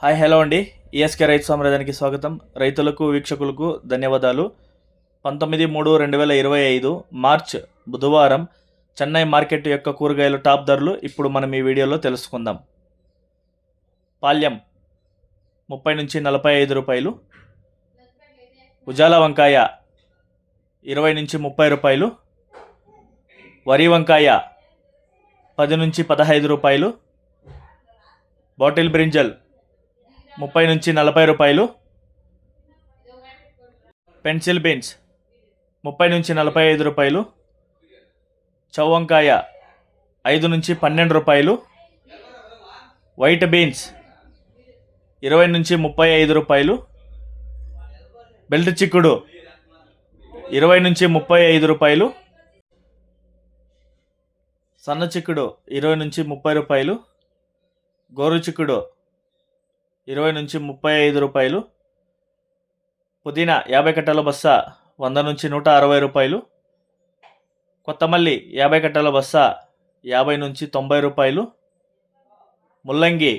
Hi hello అండి. ESK రైతు సామ్రాజ్యానికి స్వాగతం. రైతులకు వీక్షకులకు ధన్యవాదాలు. 19/3/2025 మార్చ్ బుధవారం చెన్నై మార్కెట్ యొక్క కూరగాయల టాప్ ధరలు ఇప్పుడు మనం ఈ వీడియోలో తెలుసుకుందాం. పాల్యం 30 నుంచి 45 రూపాయలు, ఉజాల వంకాయ 20 నుంచి 30 రూపాయలు, వరి వంకాయ 10 నుంచి 15 రూపాయలు, బాటిల్ బ్రింజల్ 30 నుంచి 40 రూపాయలు, పెన్సిల్ బీన్స్ 30 నుంచి 45 రూపాయలు, చౌవంకాయ 5 నుంచి 12 రూపాయలు, వైట్ బీన్స్ 20 నుంచి 35 రూపాయలు, బెల్ట్ చిక్కుడు 20 నుంచి 35 రూపాయలు, సన్న చిక్కుడు 20 నుంచి 30 రూపాయలు, గోరు చిక్కుడు 20 నుంచి 35 రూపాయలు, పుదీనా 50 కట్టల బస్తా 100 నుంచి 160 రూపాయలు, కొత్తమల్లి 50 కట్టల బస్తా 50 నుంచి 90 రూపాయలు, ముల్లంగి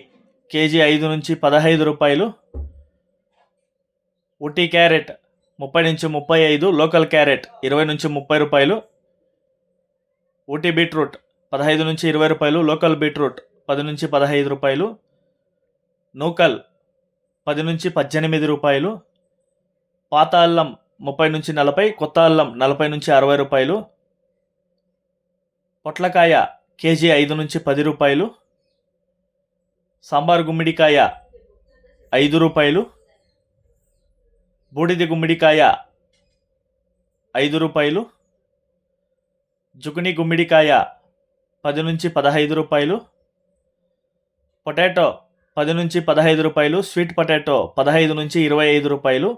కేజీ 5 నుంచి 15 రూపాయలు, ఊటీ క్యారెట్ 30 నుంచి 35, లోకల్ క్యారెట్ 20 నుంచి 30 రూపాయలు, ఊటీ బీట్రూట్ 15 నుంచి 20 రూపాయలు, లోకల్ బీట్రూట్ 10 నుంచి 15 రూపాయలు, నూకల్ 10 నుంచి 18 రూపాయలు, పాత అల్లం 30 నుంచి 40, కొత్త అల్లం 40 నుంచి 60 రూపాయలు, పొట్లకాయ కేజీ 5 నుంచి 10 రూపాయలు, సాంబార్ గుమ్మిడికాయ 5 రూపాయలు, బూడిది గుమ్మిడికాయ 5 రూపాయలు, జుకుని గుమ్మిడికాయ 10 నుంచి 15 రూపాయలు, పొటాటో 10 నుంచి 15 రూపాయలు, స్వీట్ పొటాటో 15 నుంచి 25 రూపాయలు,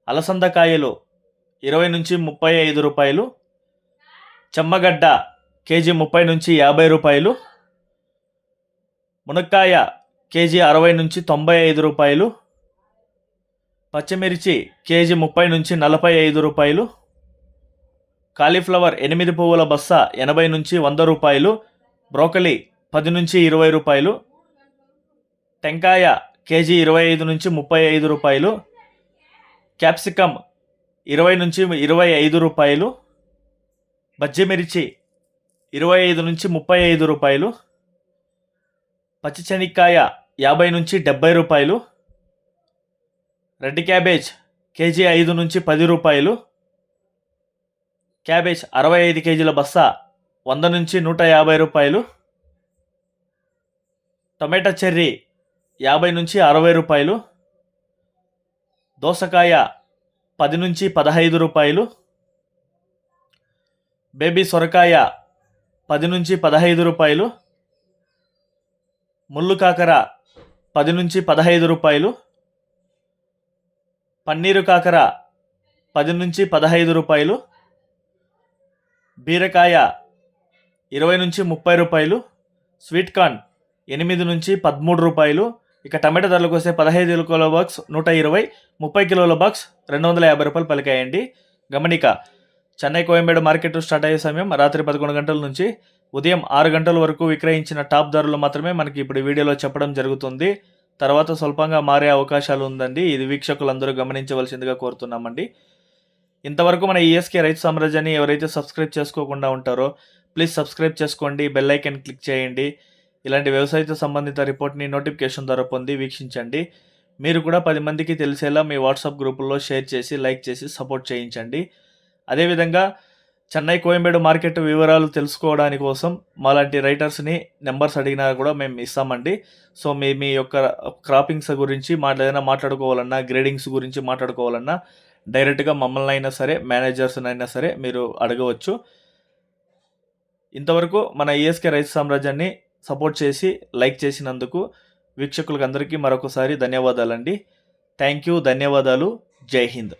అలసందకాయలు 20 నుంచి 35 రూపాయలు, చెమ్మగడ్డ కేజీ 30 నుంచి 50 రూపాయలు, మునక్కాయ కేజీ 60 నుంచి 95 రూపాయలు, పచ్చిమిర్చి కేజీ 30 నుంచి 45 రూపాయలు, కాలీఫ్లవర్ 8 పువ్వుల బస్తా 80 నుంచి 100 రూపాయలు, బ్రోకలీ 10 నుంచి 20 రూపాయలు, టెంకాయ కేజీ 25 నుంచి 35 రూపాయలు, క్యాప్సికమ్ 20 నుంచి 25 రూపాయలు, బజ్జిమిర్చి 25 నుంచి 35 రూపాయలు, పచ్చిశనక్కాయ 50 నుంచి 70 రూపాయలు, రెడ్ క్యాబేజ్ కేజీ 5 నుంచి 10 రూపాయలు, క్యాబేజ్ 65 కేజీల బస్తా 100 నుంచి 150 రూపాయలు, టొమాటో చెర్రీ 50 నుంచి 60 రూపాయలు, దోసకాయ 10 నుంచి 15 రూపాయలు, బేబీ సొరకాయ 10 నుంచి 15 రూపాయలు, ముళ్ళు కాకర 10 నుంచి 15 రూపాయలు, పన్నీరు కాకర 10 నుంచి 15 రూపాయలు, బీరకాయ 20 నుంచి 30 రూపాయలు, స్వీట్ కార్న్ 8 నుంచి 13 రూపాయలు. ఇక టమాటా ధరలకు వస్తే 15 కిలోల బాక్స్ 120, 30 కిలోల బాక్స్ 250 రూపాయలు పలికాయండి. గమనిక, చెన్నై కోయంబేడు మార్కెట్ స్టార్ట్ అయ్యే సమయం రాత్రి 11 గంటల నుంచి ఉదయం 6 గంటల వరకు విక్రయించిన టాప్ ధరలు మాత్రమే మనకి ఇప్పుడు వీడియోలో చెప్పడం జరుగుతుంది. తర్వాత స్వల్పంగా మారే అవకాశాలు ఉందండి. ఇది వీక్షకులందరూ గమనించవలసిందిగా కోరుతున్నామండి. ఇంతవరకు మన ఈఎస్కే రైతు సామ్రాజ్యాన్ని ఎవరైతే సబ్స్క్రైబ్ చేసుకోకుండా ఉంటారో ప్లీజ్ సబ్స్క్రైబ్ చేసుకోండి, బెల్ ఐకాన్ క్లిక్ చేయండి. ఇలాంటి వ్యవసాయతో సంబంధిత రిపోర్ట్ని నోటిఫికేషన్ ద్వారా పొంది వీక్షించండి. మీరు కూడా 10 మందికి తెలిసేలా మీ వాట్సాప్ గ్రూపుల్లో షేర్ చేసి, లైక్ చేసి సపోర్ట్ చేయించండి. అదేవిధంగా చెన్నై కోయంబేడు మార్కెట్ వివరాలు తెలుసుకోవడానికి కోసం మాలాంటి రైటర్స్ని నెంబర్స్ అడిగినా కూడా మేము ఇస్తామండి. సో మీ యొక్క క్రాపింగ్స్ గురించి ఏదైనా మాట్లాడుకోవాలన్నా, గ్రేడింగ్స్ గురించి మాట్లాడుకోవాలన్నా డైరెక్ట్గా మమ్మల్ని అయినా సరే, మేనేజర్స్ని అయినా సరే మీరు అడగవచ్చు. ఇంతవరకు మన ఈఎస్కే రైతు సామ్రాజ్యాన్ని సపోర్ట్ చేసి లైక్ చేసినందుకు వీక్షకులకు అందరికీ మరొకసారి ధన్యవాదాలండి. థ్యాంక్ యూ, ధన్యవాదాలు. జై హింద్.